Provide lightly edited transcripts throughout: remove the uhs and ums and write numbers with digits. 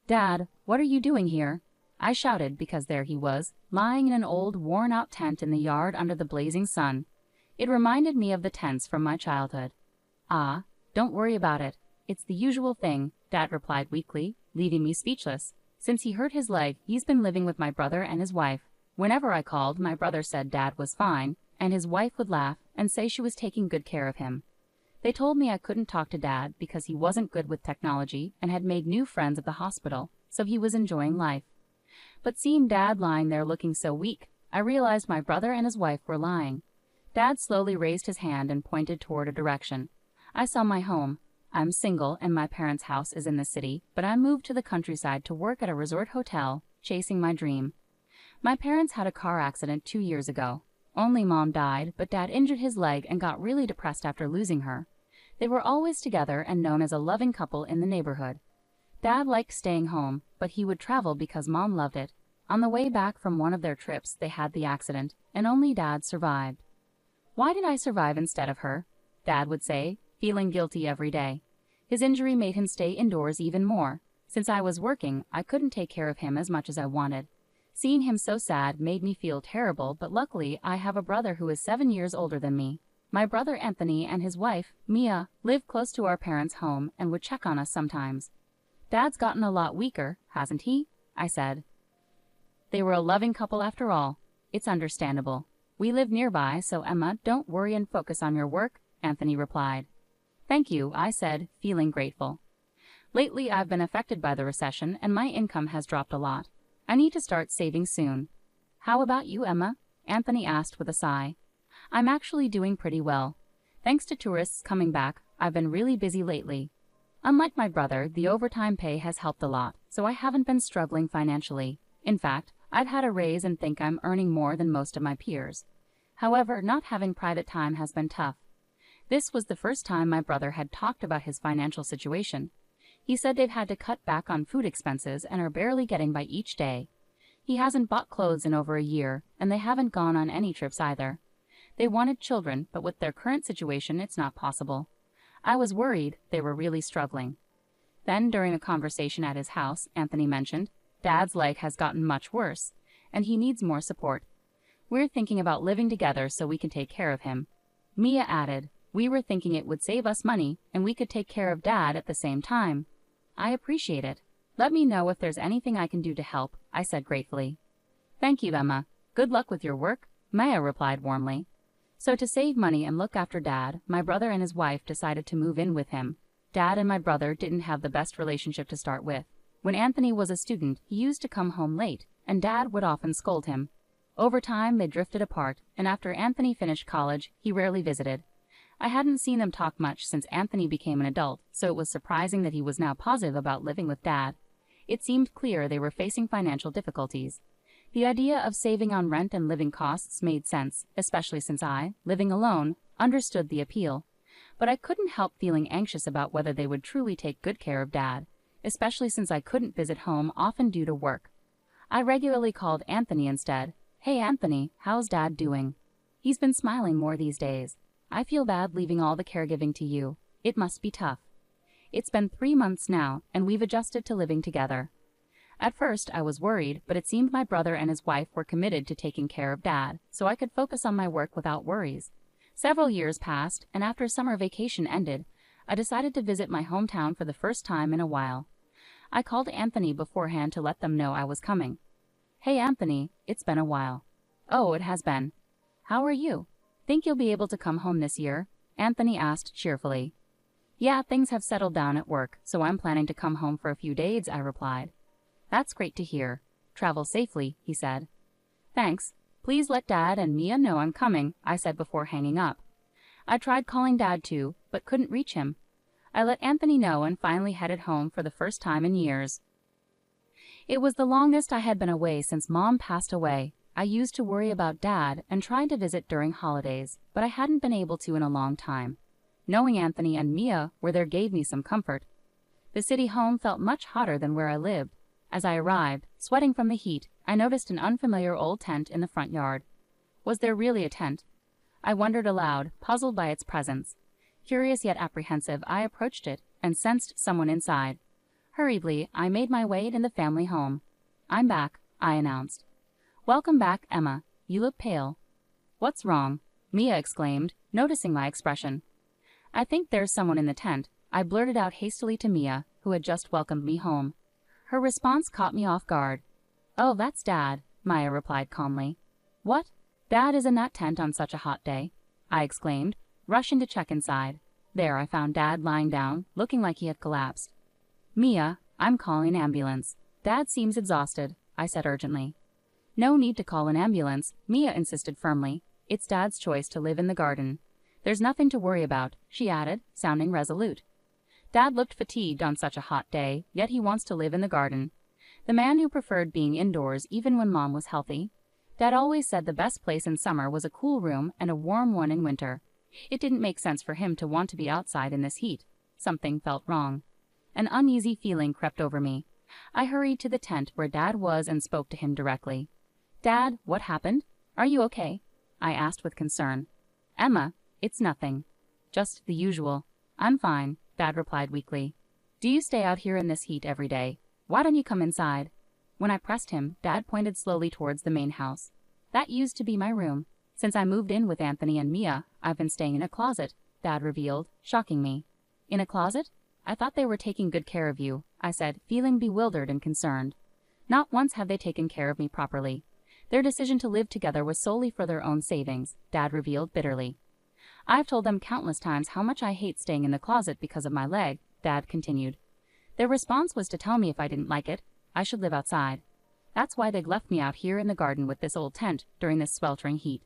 Dad, what are you doing here? I shouted because there he was, lying in an old, worn-out tent in the yard under the blazing sun. It reminded me of the tents from my childhood. Ah, don't worry about it. It's the usual thing, Dad replied weakly, leaving me speechless. Since he hurt his leg, he's been living with my brother and his wife. Whenever I called, my brother said Dad was fine, and his wife would laugh and say she was taking good care of him. They told me I couldn't talk to Dad because he wasn't good with technology and had made new friends at the hospital, so he was enjoying life. But seeing Dad lying there looking so weak, I realized my brother and his wife were lying. Dad slowly raised his hand and pointed toward a direction. I saw my home. I'm single and my parents' house is in the city, but I moved to the countryside to work at a resort hotel, chasing my dream. My parents had a car accident 2 years ago. Only Mom died, but Dad injured his leg and got really depressed after losing her. They were always together and known as a loving couple in the neighborhood. Dad liked staying home, but he would travel because Mom loved it. On the way back from one of their trips, they had the accident, and only Dad survived. "Why did I survive instead of her?" Dad would say, feeling guilty every day. His injury made him stay indoors even more. Since I was working, I couldn't take care of him as much as I wanted. Seeing him so sad made me feel terrible, but luckily I have a brother who is 7 years older than me. My brother Anthony and his wife, Mia, live close to our parents' home and would check on us sometimes. "Dad's gotten a lot weaker, hasn't he?" I said. They were a loving couple after all. "It's understandable. We live nearby, so Emma, don't worry and focus on your work," Anthony replied. "Thank you," I said, feeling grateful. Lately I've been affected by the recession and my income has dropped a lot. I need to start saving soon. "How about you, Emma?" Anthony asked with a sigh. "I'm actually doing pretty well. Thanks to tourists coming back, I've been really busy lately. Unlike my brother, the overtime pay has helped a lot, so I haven't been struggling financially. In fact, I've had a raise and think I'm earning more than most of my peers. However, not having private time has been tough. This was the first time my brother had talked about his financial situation. He said they've had to cut back on food expenses and are barely getting by each day. He hasn't bought clothes in over a year, and they haven't gone on any trips either. They wanted children, but with their current situation, it's not possible. I was worried they were really struggling." Then, during a conversation at his house, Anthony mentioned, "Dad's leg has gotten much worse, and he needs more support. We're thinking about living together so we can take care of him." Mia added, "We were thinking it would save us money, and we could take care of Dad at the same time." "I appreciate it. Let me know if there's anything I can do to help," I said gratefully. "Thank you, Emma. Good luck with your work," Maya replied warmly. So to save money and look after Dad, my brother and his wife decided to move in with him. Dad and my brother didn't have the best relationship to start with. When Anthony was a student, he used to come home late, and Dad would often scold him. Over time, they drifted apart, and after Anthony finished college, he rarely visited. I hadn't seen them talk much since Anthony became an adult, so it was surprising that he was now positive about living with Dad. It seemed clear they were facing financial difficulties. The idea of saving on rent and living costs made sense, especially since I, living alone, understood the appeal. But I couldn't help feeling anxious about whether they would truly take good care of Dad, especially since I couldn't visit home often due to work. I regularly called Anthony instead. "Hey Anthony, how's Dad doing?" He's been smiling more these days. "I feel bad leaving all the caregiving to you. It must be tough." It's been 3 months now, and we've adjusted to living together. At first, I was worried, but it seemed my brother and his wife were committed to taking care of Dad, so I could focus on my work without worries. Several years passed, and after summer vacation ended, I decided to visit my hometown for the first time in a while. I called Anthony beforehand to let them know I was coming. "Hey Anthony, it's been a while." "Oh, it has been. How are you? Think you'll be able to come home this year?" Anthony asked cheerfully. "Yeah, things have settled down at work, so I'm planning to come home for a few days," I replied. "That's great to hear. Travel safely," he said. "Thanks. Please let Dad and Mia know I'm coming," I said before hanging up. I tried calling Dad too, but couldn't reach him. I let Anthony know and finally headed home for the first time in years. It was the longest I had been away since Mom passed away. I used to worry about Dad and tried to visit during holidays, but I hadn't been able to in a long time. Knowing Anthony and Mia were there gave me some comfort. The city home felt much hotter than where I lived. As I arrived, sweating from the heat, I noticed an unfamiliar old tent in the front yard. Was there really a tent? I wondered aloud, puzzled by its presence. Curious yet apprehensive, I approached it and sensed someone inside. Hurriedly, I made my way into the family home. "I'm back," I announced. "Welcome back, Emma. You look pale." "What's wrong?" Mia exclaimed, noticing my expression. "I think there's someone in the tent," I blurted out hastily to Mia, who had just welcomed me home. Her response caught me off guard. "Oh, that's Dad," Maya replied calmly. "What? Dad is in that tent on such a hot day?" I exclaimed, rushing to check inside. There I found Dad lying down, looking like he had collapsed. "Mia, I'm calling an ambulance. Dad seems exhausted," I said urgently. "No need to call an ambulance," Mia insisted firmly. "It's Dad's choice to live in the garden. There's nothing to worry about," she added, sounding resolute. "Dad looked fatigued on such a hot day, yet he wants to live in the garden. The man who preferred being indoors even when Mom was healthy. Dad always said the best place in summer was a cool room and a warm one in winter. It didn't make sense for him to want to be outside in this heat. Something felt wrong. An uneasy feeling crept over me. I hurried to the tent where Dad was and spoke to him directly. "Dad, what happened? Are you okay?" I asked with concern. "Emma, it's nothing. Just the usual. I'm fine," Dad replied weakly. "Do you stay out here in this heat every day? Why don't you come inside?" When I pressed him, Dad pointed slowly towards the main house. "That used to be my room. Since I moved in with Anthony and Mia, I've been staying in a closet," Dad revealed, shocking me. "In a closet? I thought they were taking good care of you," I said, feeling bewildered and concerned. "Not once have they taken care of me properly. Their decision to live together was solely for their own savings," Dad revealed bitterly. "I've told them countless times how much I hate staying in the closet because of my leg," Dad continued. "Their response was to tell me if I didn't like it, I should live outside. That's why they'd left me out here in the garden with this old tent during this sweltering heat."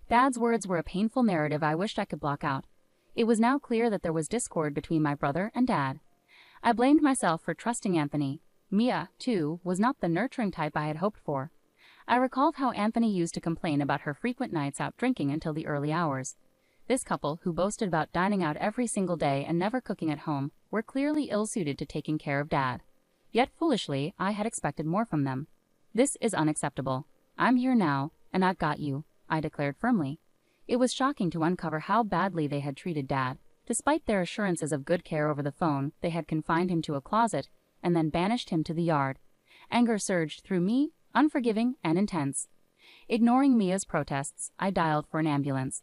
Dad's words were a painful narrative I wished I could block out. It was now clear that there was discord between my brother and Dad. I blamed myself for trusting Anthony. Mia, too, was not the nurturing type I had hoped for. I recalled how Anthony used to complain about her frequent nights out drinking until the early hours. This couple, who boasted about dining out every single day and never cooking at home, were clearly ill-suited to taking care of Dad. Yet foolishly, I had expected more from them. "This is unacceptable. I'm here now, and I've got you," I declared firmly. It was shocking to uncover how badly they had treated Dad. Despite their assurances of good care over the phone, they had confined him to a closet and then banished him to the yard. Anger surged through me, unforgiving and intense. Ignoring Mia's protests, I dialed for an ambulance.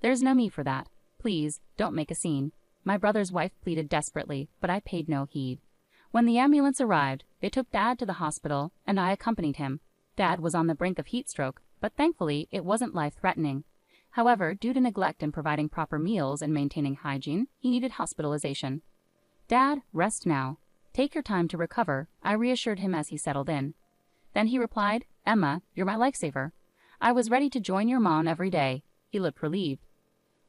"There's no need for that. Please, don't make a scene," my brother's wife pleaded desperately, but I paid no heed. When the ambulance arrived, they took Dad to the hospital, and I accompanied him. Dad was on the brink of heat stroke, but thankfully it wasn't life-threatening. However, due to neglect in providing proper meals and maintaining hygiene, he needed hospitalization. "Dad, rest now. Take your time to recover," I reassured him as he settled in. Then he replied, "Emma, you're my lifesaver. I was ready to join your mom every day." He looked relieved.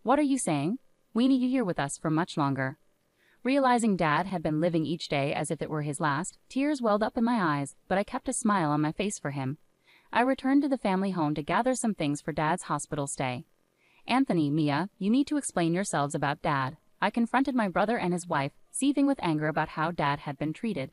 "What are you saying? We need you here with us for much longer." Realizing Dad had been living each day as if it were his last, tears welled up in my eyes, but I kept a smile on my face for him. I returned to the family home to gather some things for Dad's hospital stay. "Anthony, Mia, you need to explain yourselves about Dad." I confronted my brother and his wife, seething with anger about how Dad had been treated.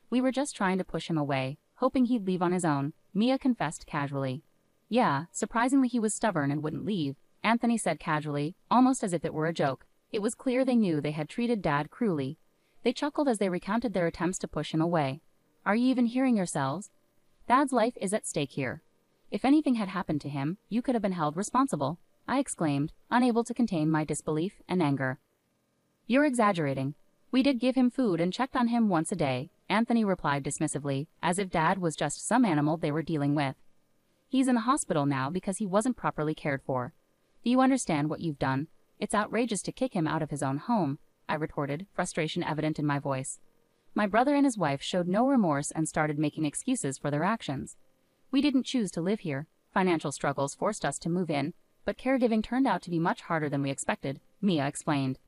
"We were just trying to push him away, hoping he'd leave on his own," Mia confessed casually. "Yeah, surprisingly he was stubborn and wouldn't leave," Anthony said casually, almost as if it were a joke. It was clear they knew they had treated Dad cruelly. They chuckled as they recounted their attempts to push him away. "Are you even hearing yourselves? Dad's life is at stake here. If anything had happened to him, you could have been held responsible," I exclaimed, unable to contain my disbelief and anger. "You're exaggerating. We did give him food and checked on him once a day," Anthony replied dismissively, as if Dad was just some animal they were dealing with. "He's in the hospital now because he wasn't properly cared for. Do you understand what you've done? It's outrageous to kick him out of his own home," I retorted, frustration evident in my voice. My brother and his wife showed no remorse and started making excuses for their actions. "We didn't choose to live here. Financial struggles forced us to move in, but caregiving turned out to be much harder than we expected," Mia explained.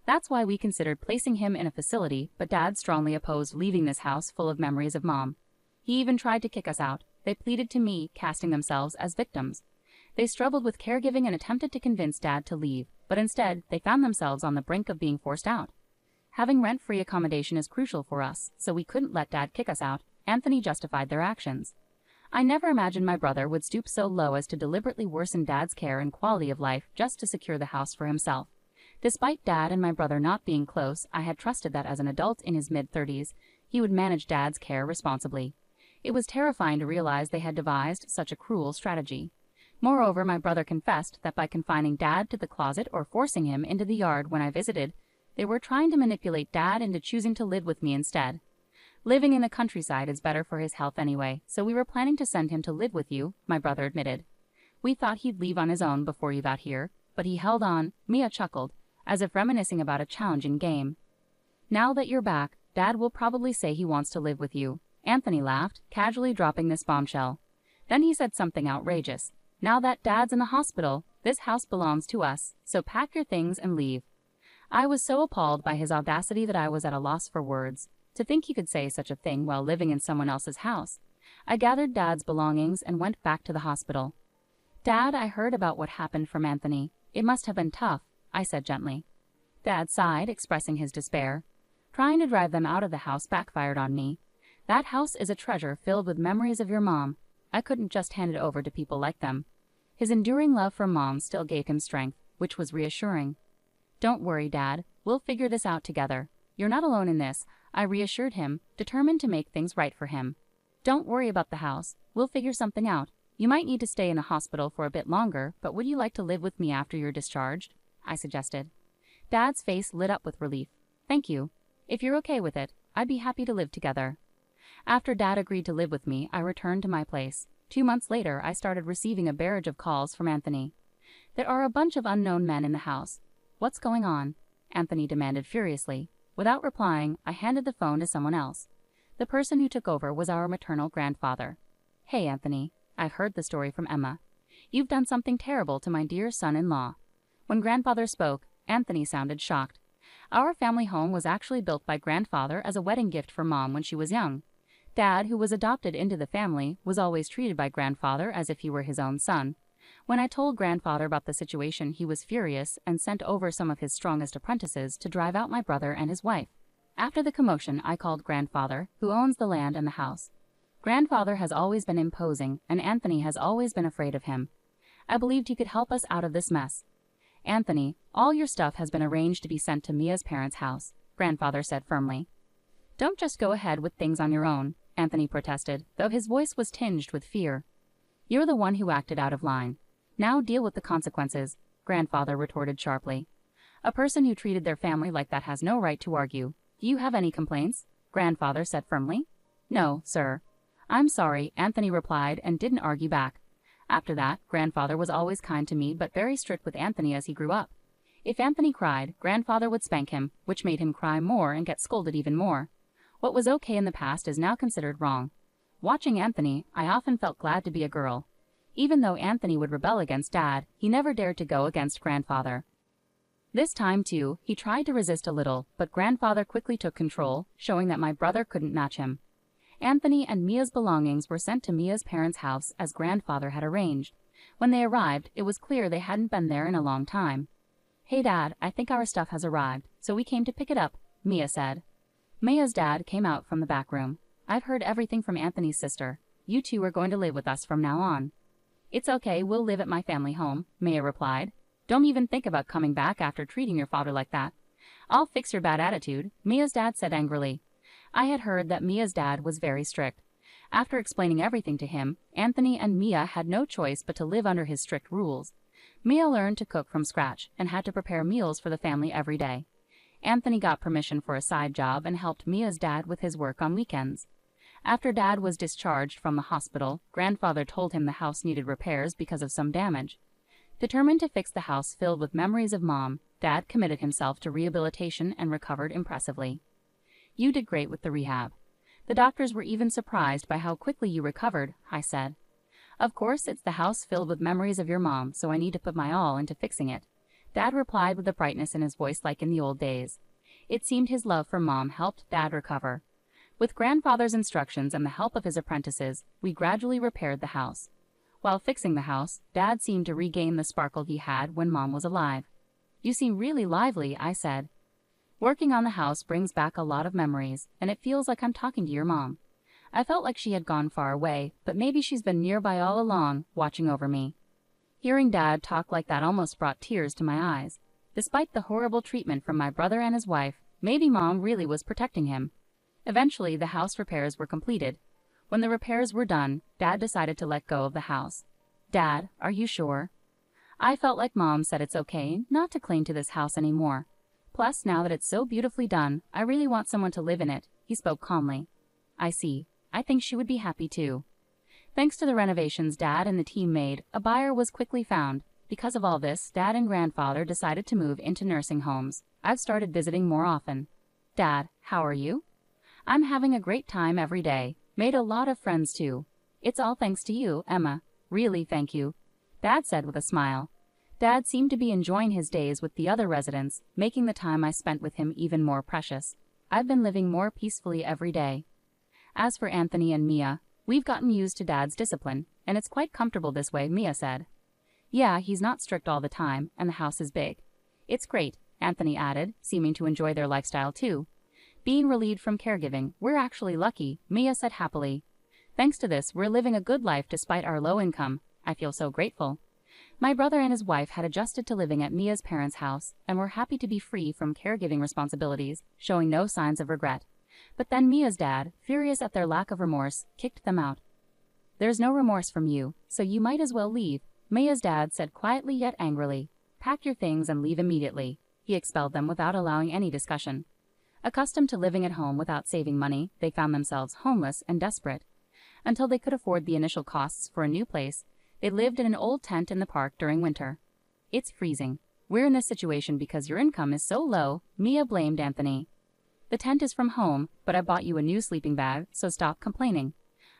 "That's why we considered placing him in a facility, but Dad strongly opposed leaving this house full of memories of Mom. He even tried to kick us out. They pleaded to me, casting themselves as victims. They struggled with caregiving and attempted to convince Dad to leave, but instead, they found themselves on the brink of being forced out. Having rent-free accommodation is crucial for us, so we couldn't let Dad kick us out," Anthony justified their actions. I never imagined my brother would stoop so low as to deliberately worsen Dad's care and quality of life just to secure the house for himself. Despite Dad and my brother not being close, I had trusted that as an adult in his mid-30s, he would manage Dad's care responsibly. It was terrifying to realize they had devised such a cruel strategy. Moreover, my brother confessed that by confining Dad to the closet or forcing him into the yard when I visited, they were trying to manipulate Dad into choosing to live with me instead. Living in the countryside is better for his health anyway, so we were planning to send him to live with you, my brother admitted. We thought he'd leave on his own before you got here, but he held on. Mia chuckled, as if reminiscing about a challenging game. Now that you're back, Dad will probably say he wants to live with you. Anthony laughed, casually dropping this bombshell. Then he said something outrageous. Now that Dad's in the hospital, this house belongs to us, so pack your things and leave. I was so appalled by his audacity that I was at a loss for words. To think he could say such a thing while living in someone else's house. I gathered Dad's belongings and went back to the hospital. Dad, I heard about what happened from Anthony. It must have been tough, I said gently. Dad sighed, expressing his despair. Trying to drive them out of the house backfired on me. That house is a treasure filled with memories of your mom. I couldn't just hand it over to people like them. His enduring love for Mom still gave him strength, which was reassuring. Don't worry, Dad. We'll figure this out together. You're not alone in this, I reassured him, determined to make things right for him. Don't worry about the house. We'll figure something out. You might need to stay in a hospital for a bit longer, but would you like to live with me after you're discharged? I suggested. Dad's face lit up with relief. Thank you. If you're okay with it, I'd be happy to live together. After Dad agreed to live with me, I returned to my place. 2 months later, I started receiving a barrage of calls from Anthony. There are a bunch of unknown men in the house. What's going on? Anthony demanded furiously. Without replying, I handed the phone to someone else. The person who took over was our maternal grandfather. Hey, Anthony. I've heard the story from Emma. You've done something terrible to my dear son-in-law. When grandfather spoke, Anthony sounded shocked. Our family home was actually built by grandfather as a wedding gift for Mom when she was young. Dad, who was adopted into the family, was always treated by grandfather as if he were his own son. When I told grandfather about the situation, he was furious and sent over some of his strongest apprentices to drive out my brother and his wife. After the commotion, I called grandfather, who owns the land and the house. Grandfather has always been imposing, and Anthony has always been afraid of him. I believed he could help us out of this mess. Anthony, all your stuff has been arranged to be sent to Mia's parents' house, grandfather said firmly. Don't just go ahead with things on your own, Anthony protested, though his voice was tinged with fear. You're the one who acted out of line. Now deal with the consequences, grandfather retorted sharply. A person who treated their family like that has no right to argue. Do you have any complaints? Grandfather said firmly. No, sir. I'm sorry, Anthony replied and didn't argue back. After that, grandfather was always kind to me but very strict with Anthony as he grew up. If Anthony cried, grandfather would spank him, which made him cry more and get scolded even more. What was okay in the past is now considered wrong. Watching Anthony, I often felt glad to be a girl. Even though Anthony would rebel against Dad, he never dared to go against grandfather. This time, too, he tried to resist a little, but grandfather quickly took control, showing that my brother couldn't match him. Anthony and Mia's belongings were sent to Mia's parents' house as grandfather had arranged. When they arrived, it was clear they hadn't been there in a long time. Hey Dad, I think our stuff has arrived, so we came to pick it up, Mia said. Mia's dad came out from the back room. I've heard everything from Anthony's sister. You two are going to live with us from now on. It's okay, we'll live at my family home, Mia replied. Don't even think about coming back after treating your father like that. I'll fix your bad attitude, Mia's dad said angrily. I had heard that Mia's dad was very strict. After explaining everything to him, Anthony and Mia had no choice but to live under his strict rules. Mia learned to cook from scratch and had to prepare meals for the family every day. Anthony got permission for a side job and helped Mia's dad with his work on weekends. After Dad was discharged from the hospital, grandfather told him the house needed repairs because of some damage. Determined to fix the house filled with memories of Mom, Dad committed himself to rehabilitation and recovered impressively. You did great with the rehab. The doctors were even surprised by how quickly you recovered, I said. Of course, it's the house filled with memories of your mom, so I need to put my all into fixing it. Dad replied with a brightness in his voice like in the old days. It seemed his love for Mom helped Dad recover. With grandfather's instructions and the help of his apprentices, we gradually repaired the house. While fixing the house, Dad seemed to regain the sparkle he had when Mom was alive. You seem really lively, I said. Working on the house brings back a lot of memories, and it feels like I'm talking to your mom. I felt like she had gone far away, but maybe she's been nearby all along, watching over me. Hearing Dad talk like that almost brought tears to my eyes. Despite the horrible treatment from my brother and his wife, maybe Mom really was protecting him. Eventually, the house repairs were completed. When the repairs were done, Dad decided to let go of the house. Dad, are you sure? I felt like Mom said it's okay not to cling to this house anymore. Plus, now that it's so beautifully done, I really want someone to live in it, he spoke calmly. I see. I think she would be happy too. Thanks to the renovations Dad and the team made, a buyer was quickly found. Because of all this, Dad and grandfather decided to move into nursing homes. I've started visiting more often. Dad, how are you? I'm having a great time every day. Made a lot of friends too. It's all thanks to you, Emma. Really, thank you, Dad said with a smile. Dad seemed to be enjoying his days with the other residents, making the time I spent with him even more precious. I've been living more peacefully every day. As for Anthony and Mia, we've gotten used to Dad's discipline, and it's quite comfortable this way, Mia said. Yeah, he's not strict all the time, and the house is big. It's great, Anthony added, seeming to enjoy their lifestyle too. Being relieved from caregiving, we're actually lucky, Mia said happily. Thanks to this, we're living a good life despite our low income. I feel so grateful. My brother and his wife had adjusted to living at Mia's parents' house and were happy to be free from caregiving responsibilities, showing no signs of regret. But then Mia's dad, furious at their lack of remorse, kicked them out. There's no remorse from you, so you might as well leave, Mia's dad said quietly yet angrily. Pack your things and leave immediately. He expelled them without allowing any discussion. Accustomed to living at home without saving money, they found themselves homeless and desperate. Until they could afford the initial costs for a new place, they lived in an old tent in the park during winter. It's freezing. We're in this situation because your income is so low, Mia blamed Anthony. The tent is from home, but I bought you a new sleeping bag, so stop complaining.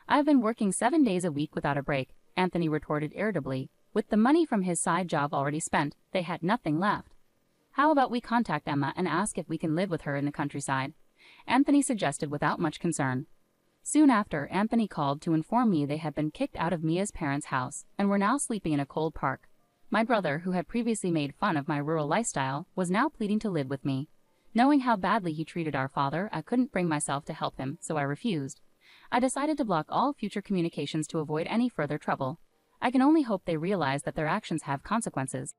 I've been working 7 days a week without a break, Anthony retorted irritably. With the money from his side job already spent, they had nothing left. How about we contact Emma and ask if we can live with her in the countryside? Anthony suggested without much concern. Soon after, Anthony called to inform me they had been kicked out of Mia's parents' house and were now sleeping in a cold park. My brother, who had previously made fun of my rural lifestyle, was now pleading to live with me. Knowing how badly he treated our father, I couldn't bring myself to help him, so I refused. I decided to block all future communications to avoid any further trouble. I can only hope they realize that their actions have consequences.